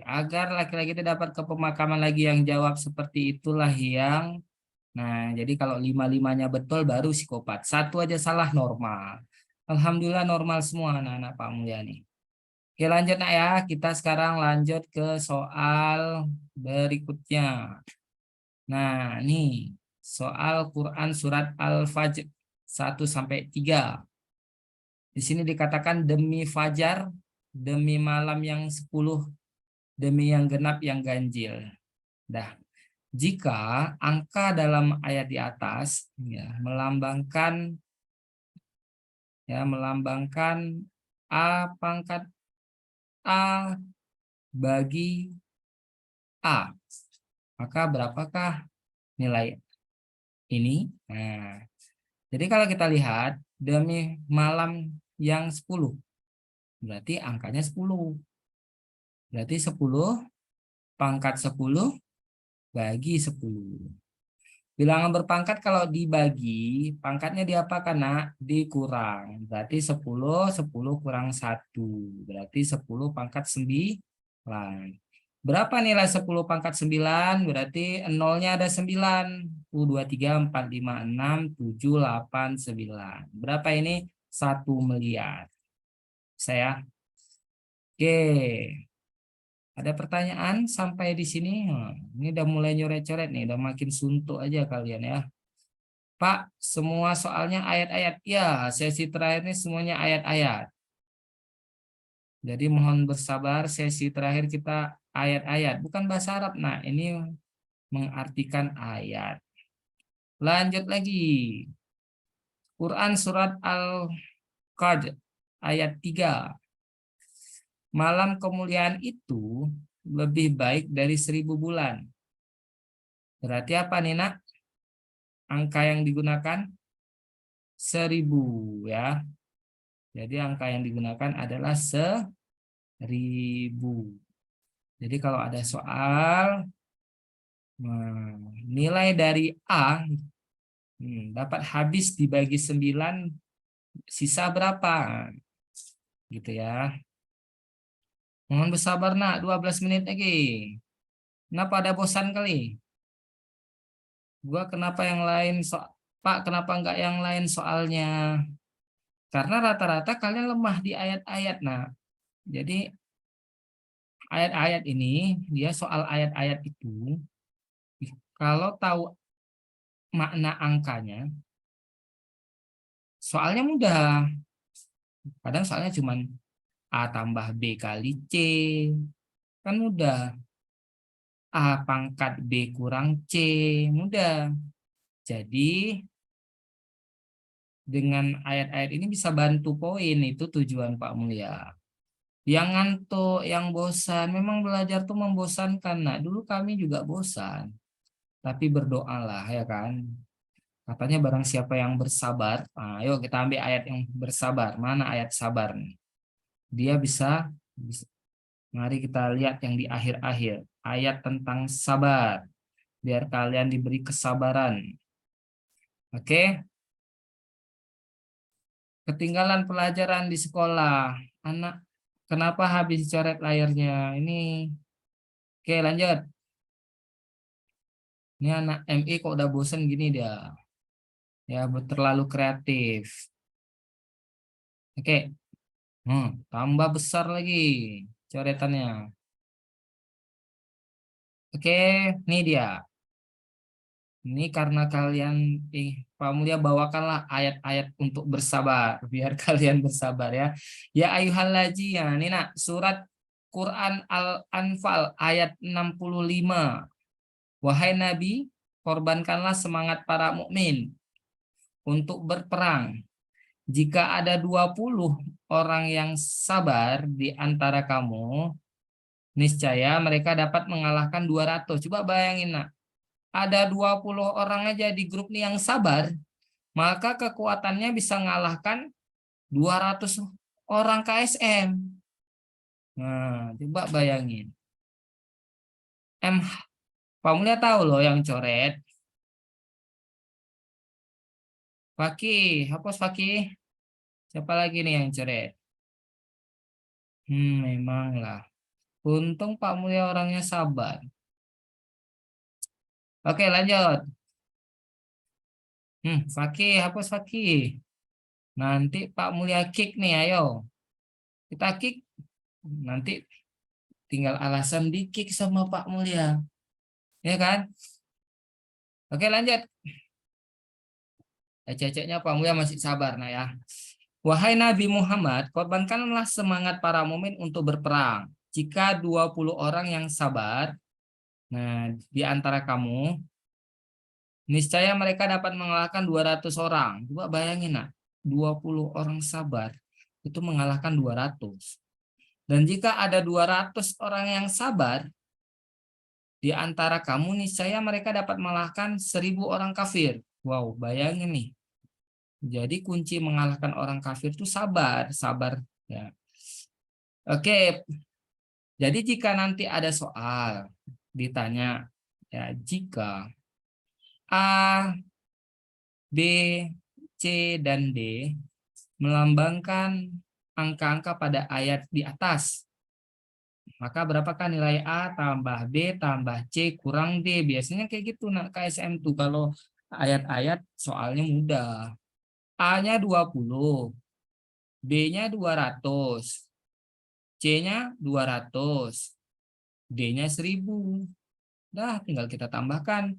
Agar laki-laki itu dapat ke pemakaman lagi, yang jawab seperti itulah yang. Nah, jadi kalau 5-5-nya betul baru psikopat. Satu aja salah, normal. Alhamdulillah normal semua anak-anak Pak Mulyani. Oke, lanjut, nak, ya. Kita sekarang lanjut ke soal berikutnya. Nah, ini soal Quran surat Al-Fajr 1-3. Di sini dikatakan demi fajar, demi malam yang 10, demi yang genap yang ganjil. Dah. Jika angka dalam ayat di atas ya melambangkan A pangkat A bagi A, maka berapakah nilai ini? Nah, jadi kalau kita lihat demi malam yang 10, berarti angkanya 10. Berarti 10 pangkat 10 bagi 10. Bilangan berpangkat kalau dibagi, pangkatnya diapakan, nak? Dikurang. Berarti 10, 10 kurang 1. Berarti 10 pangkat 9. Berapa nilai 10 pangkat 9? Berarti nolnya ada 9. 2, 3, 4, 5, 6, 7, 8, 9. Berapa ini? 1 miliar. Saya Oke. Ada pertanyaan sampai di sini? Ini udah mulai nyoret-coret nih, udah makin suntuk aja kalian ya. Pak, semua soalnya ayat-ayat. Ya, sesi terakhir ini semuanya ayat-ayat. Jadi mohon bersabar, sesi terakhir kita ayat-ayat, bukan bahasa Arab. Nah, ini mengartikan ayat. Lanjut lagi. Quran surat Al-Qadr ayat 3. Malam kemuliaan itu lebih baik dari 1000 bulan. Berarti apa nih nak? Angka yang digunakan 1000 ya. Jadi angka yang digunakan adalah 1000. Jadi kalau ada soal nilai dari A dapat habis dibagi 9, sisa berapa? Gitu ya. Mohon bersabar nak, 12 menit lagi. Kenapa ada bosan kali? Kenapa yang lain Pak, kenapa enggak yang lain soalnya? Karena rata-rata kalian lemah di ayat-ayat. Nah, jadi ayat-ayat ini, dia soal ayat-ayat itu, kalau tahu makna angkanya, soalnya mudah. Kadang soalnya cuman A tambah B kali C. Kan mudah. A pangkat B kurang C. Mudah. Jadi, dengan ayat-ayat ini bisa bantu poin, itu tujuan Pak Mulia. Yang ngantuk, yang bosan, memang belajar tuh membosankan. Nah, dulu kami juga bosan. Tapi berdoalah ya kan. Katanya barang siapa yang bersabar, nah, ayo kita ambil ayat yang bersabar. Mana ayat sabar nih? Dia bisa. Mari kita lihat yang di akhir-akhir. Ayat tentang sabar. Biar kalian diberi kesabaran. Oke? Ketinggalan pelajaran di sekolah. Anak, kenapa habis coret layarnya? Ini, oke lanjut. Ini anak MI kok udah bosen gini dia. Ya, terlalu kreatif. Oke, tambah besar lagi coretannya. Oke, ini dia. Ini karena kalian, Pak Mulia bawakanlah ayat-ayat untuk bersabar, biar kalian bersabar ya. Ya ayyuhallazina, ini nak surat Quran Al-Anfal ayat 65. Wahai Nabi, korbankanlah semangat para mukmin untuk berperang. Jika ada 20 orang yang sabar di antara kamu, niscaya mereka dapat mengalahkan 200. Coba bayangin nak, ada 20 orang aja di grup nih yang sabar, maka kekuatannya bisa mengalahkan 200 orang KSM. Nah, coba bayangin. Pak Mulia tahu loh yang coret. Fakih, hapus Fakih. Siapa lagi nih yang coret? Memang lah. Untung Pak Mulia orangnya sabar. Oke, lanjut. Fakih, hapus Fakih. Nanti Pak Mulia kick nih, ayo. Kita kick. Nanti tinggal alasan di kick sama Pak Mulia. Ya kan? Oke, lanjut. Ceceknya Pak Mulia masih sabar, nah ya. Wahai Nabi Muhammad, korbankanlah semangat para mukmin untuk berperang. Jika 20 orang yang sabar, nah di antara kamu, niscaya mereka dapat mengalahkan 200 orang. Coba bayangin nak, 20 orang sabar itu mengalahkan 200. Dan jika ada 200 orang yang sabar di antara kamu, niscaya mereka dapat mengalahkan 1000 orang kafir. Wow, bayangin nih. Jadi kunci mengalahkan orang kafir itu sabar, sabar ya. Oke, jadi jika nanti ada soal ditanya ya, jika A, B, C, dan D melambangkan angka-angka pada ayat di atas, maka berapakah nilai A tambah B tambah C kurang D? Biasanya kayak gitu nak KSM tuh kalau ayat-ayat soalnya mudah. A-nya 20, B-nya 200, C-nya 200, D-nya 1000. Dah, tinggal kita tambahkan.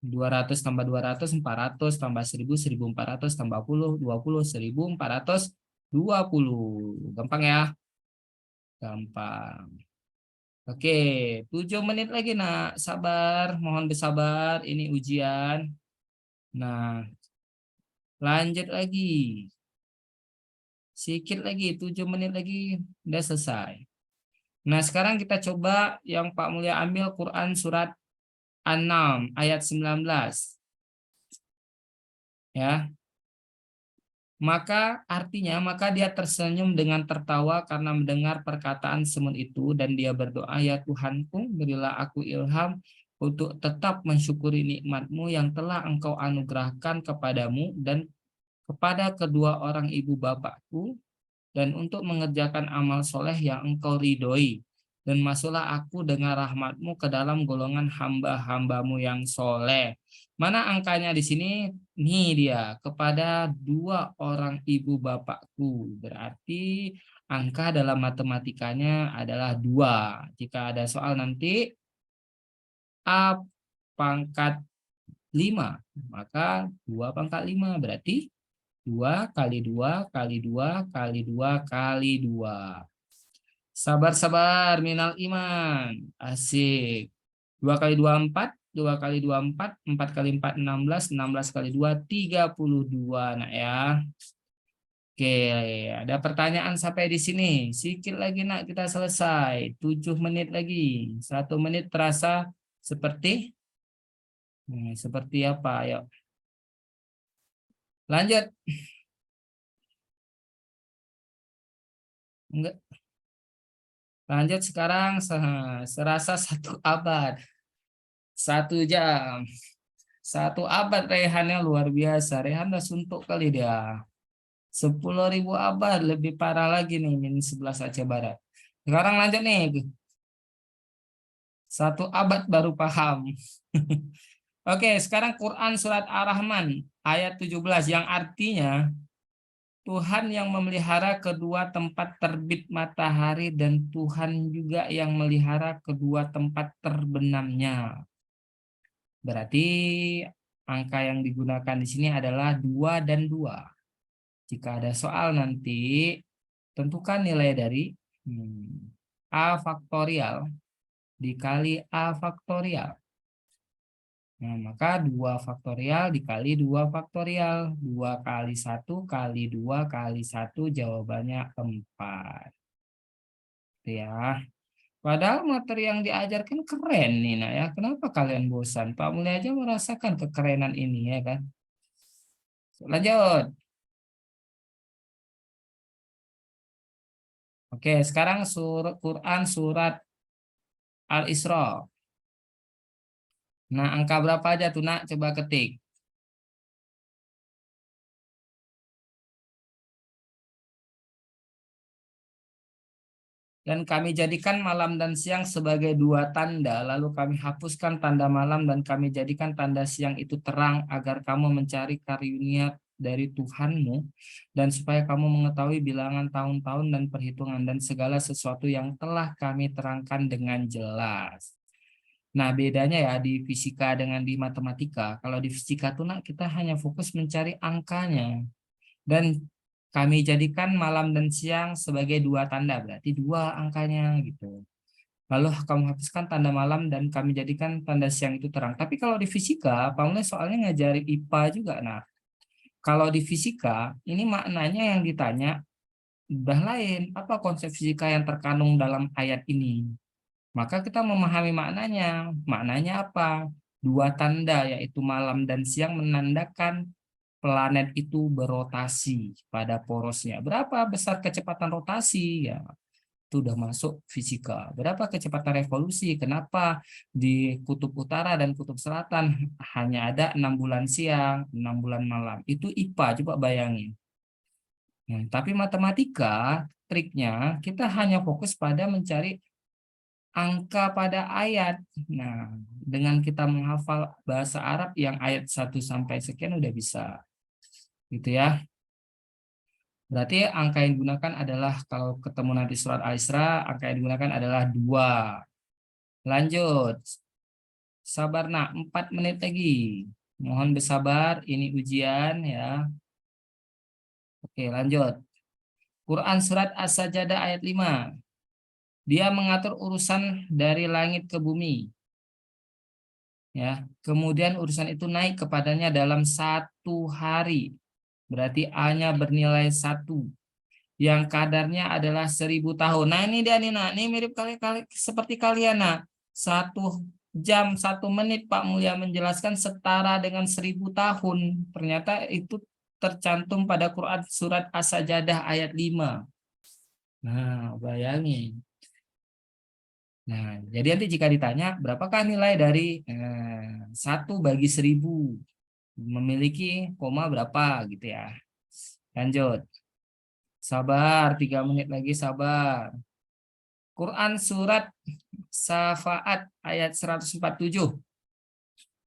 200 tambah 200, 400 tambah 1000, 1400 tambah 20, 1420. Gampang ya? Gampang. Oke, 7 menit lagi nak. Sabar, mohon bersabar. Ini ujian. Nah, lanjut lagi. Sedikit lagi, 7 menit lagi. Udah selesai. Nah, sekarang kita coba yang Pak Mulia ambil Quran surat An-Naml ayat 19. Ya. Maka dia tersenyum dengan tertawa karena mendengar perkataan semut itu, dan dia berdoa, ya Tuhanku, berilah aku ilham untuk tetap mensyukuri nikmat-Mu yang telah Engkau anugerahkan kepadamu dan kepada kedua orang ibu bapakku, dan untuk mengerjakan amal soleh yang Engkau ridhoi. Dan masuklah aku dengan rahmat-Mu ke dalam golongan hamba-hamba-Mu yang soleh. Mana angkanya di sini? Nih dia, kepada dua orang ibu bapakku. Berarti angka dalam matematikanya adalah 2. Jika ada soal nanti A pangkat 5, maka 2 pangkat 5 berarti 2 kali 2 kali 2 kali 2 kali 2. Sabar-sabar minal iman. Asik. 2 kali 2 4, 2 kali 2 4, 4 kali 4 16, 16 kali 2 32 nak ya. Oke, ada pertanyaan sampai di sini. Sikit lagi nak kita selesai. 7 menit lagi. 1 menit terasa seperti seperti apa? Ayo. Lanjut. Enggak. Lanjut sekarang serasa 1 abad. 1 jam. 1 abad Rehannya luar biasa. Rehan udah suntuk kali dia. 10.000 abad lebih parah lagi nih, -11 Aceh Barat. Sekarang lanjut nih. 1 abad baru paham. Oke, sekarang Quran surat Ar-Rahman ayat 17 yang artinya Tuhan yang memelihara kedua tempat terbit matahari dan Tuhan juga yang melihara kedua tempat terbenamnya. Berarti angka yang digunakan di sini adalah 2 dan 2. Jika ada soal nanti, tentukan nilai dari A faktorial dikali A faktorial. Nah, maka 2 faktorial dikali 2 faktorial. 2 kali 1 kali 2 kali 1 jawabannya 4. Ya. Padahal materi yang diajarkan keren nih, nah ya. Kenapa kalian bosan? Pak Mulya aja merasakan kekerenan ini ya kan. Lanjut. Oke, sekarang Quran surat Al-Isra. Nah, angka berapa aja tuh nak? Coba ketik. Dan kami jadikan malam dan siang sebagai 2 tanda, lalu kami hapuskan tanda malam dan kami jadikan tanda siang itu terang agar kamu mencari karunia dari Tuhanmu dan supaya kamu mengetahui bilangan tahun-tahun dan perhitungan dan segala sesuatu yang telah kami terangkan dengan jelas. Nah, bedanya ya di fisika dengan di matematika. Kalau di fisika tuh nak kita hanya fokus mencari angkanya. Dan kami jadikan malam dan siang sebagai 2 tanda, berarti 2 angkanya gitu. Lalu kamu hapuskan tanda malam dan kami jadikan tanda siang itu terang. Tapi kalau di fisika, Pak Mulya soalnya ngajari IPA juga. Nah, kalau di fisika, ini maknanya yang ditanya udah lain. Apa konsep fisika yang terkandung dalam ayat ini? Maka kita memahami maknanya. Maknanya apa? 2 tanda, yaitu malam dan siang menandakan planet itu berotasi pada porosnya. Berapa besar kecepatan rotasi? Ya, itu udah masuk fisika. Berapa kecepatan revolusi? Kenapa di kutub utara dan kutub selatan hanya ada 6 bulan siang, 6 bulan malam? Itu IPA, coba bayangin. Tapi matematika, triknya kita hanya fokus pada mencari angka pada ayat. Nah, dengan kita menghafal bahasa Arab yang ayat 1 sampai sekian udah bisa. Gitu ya. Berarti angka yang digunakan adalah, kalau ketemu nanti surat Al-Isra, angka yang digunakan adalah 2. Lanjut. Sabar nak, 4 menit lagi. Mohon bersabar, ini ujian ya. Oke, lanjut. Quran surat As-Sajdah ayat 5. Dia mengatur urusan dari langit ke bumi. Ya, kemudian urusan itu naik kepadanya dalam 1 hari. Berarti A-nya bernilai 1. Yang kadarnya adalah 1000 tahun. Nah ini dia nih, nah ini mirip kali seperti kalian, nah 1 jam 1 menit Pak Mulia menjelaskan setara dengan 1000 tahun. Ternyata itu tercantum pada Quran surat As-Sajdah ayat 5. Nah, bayangin. Nah, jadi nanti jika ditanya berapakah nilai dari 1/1000, memiliki koma berapa gitu ya. Lanjut. Sabar, 3 menit lagi, sabar. Quran surat Safaat ayat 147.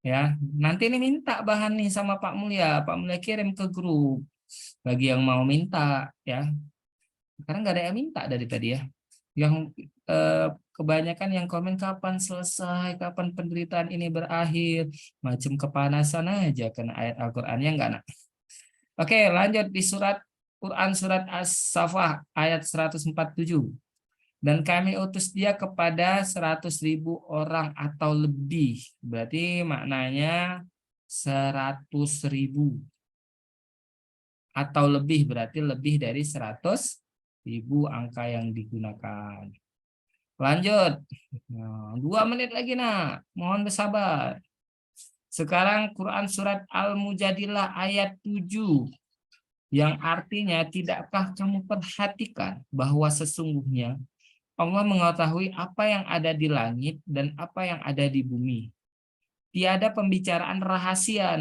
Ya, nanti ini minta bahan nih sama Pak Mulia. Pak Mulia kirim ke grup bagi yang mau minta ya. Karena nggak ada yang minta dari tadi ya. Yang kebanyakan yang komen kapan selesai, kapan penderitaan ini berakhir, macam kepanasan aja kena ayat Al-Qur'annya enggak nak. Oke, lanjut di surat Quran surat As-Saffah ayat 147. Dan kami utus dia kepada 100.000 orang atau lebih. Berarti maknanya 100.000 atau lebih, berarti lebih dari 100.000 angka yang digunakan. Lanjut. Nah, 2 menit lagi nak. Mohon bersabar. Sekarang Quran surat Al-Mujadilah ayat 7. Yang artinya, tidakkah kamu perhatikan bahwa sesungguhnya Allah mengetahui apa yang ada di langit dan apa yang ada di bumi. Tiada pembicaraan rahasia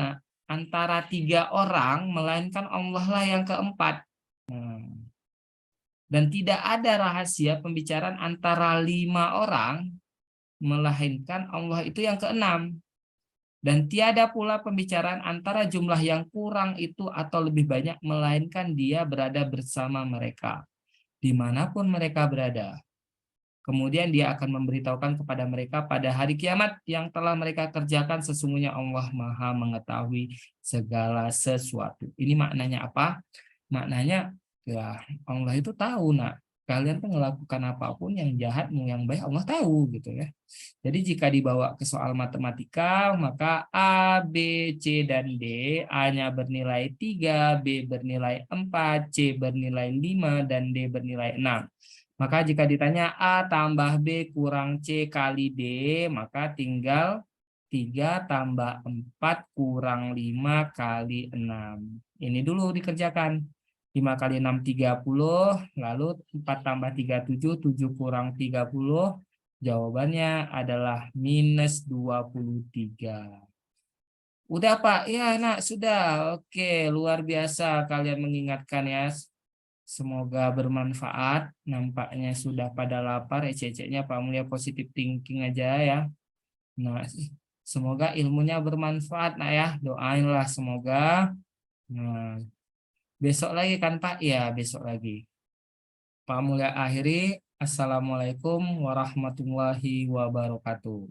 antara 3 orang, melainkan Allah lah yang keempat. Dan tidak ada rahasia pembicaraan antara 5 orang, melainkan Allah itu yang keenam. Dan tiada pula pembicaraan antara jumlah yang kurang itu atau lebih banyak, melainkan dia berada bersama mereka, dimanapun mereka berada. Kemudian dia akan memberitahukan kepada mereka pada hari kiamat yang telah mereka kerjakan. Sesungguhnya Allah Maha mengetahui segala sesuatu. Ini maknanya apa? Maknanya ya Allah itu tahu nak. Kalian tuh melakukan apapun, yang jahat mau yang baik, Allah tahu gitu ya. Jadi jika dibawa ke soal matematika, maka A, B, C, dan D, A-nya bernilai 3, B bernilai 4, C bernilai 5, dan D bernilai 6. Maka jika ditanya A tambah B kurang C kali D, maka tinggal 3 tambah 4 kurang 5 kali 6. Ini dulu dikerjakan. 5 kali 6, 30. Lalu 4 tambah 3, 7. 7 kurang 30. Jawabannya adalah minus 23. Udah Pak? Ya nak, sudah. Oke, luar biasa kalian mengingatkan ya. Semoga bermanfaat. Nampaknya sudah pada lapar. Ecek-eceknya Pak Mulia positif thinking aja ya. Nah, semoga ilmunya bermanfaat nak ya. Doainlah semoga. Nah, besok lagi kan Pak? Ya, besok lagi. Pak Mulia akhiri. Assalamualaikum warahmatullahi wabarakatuh.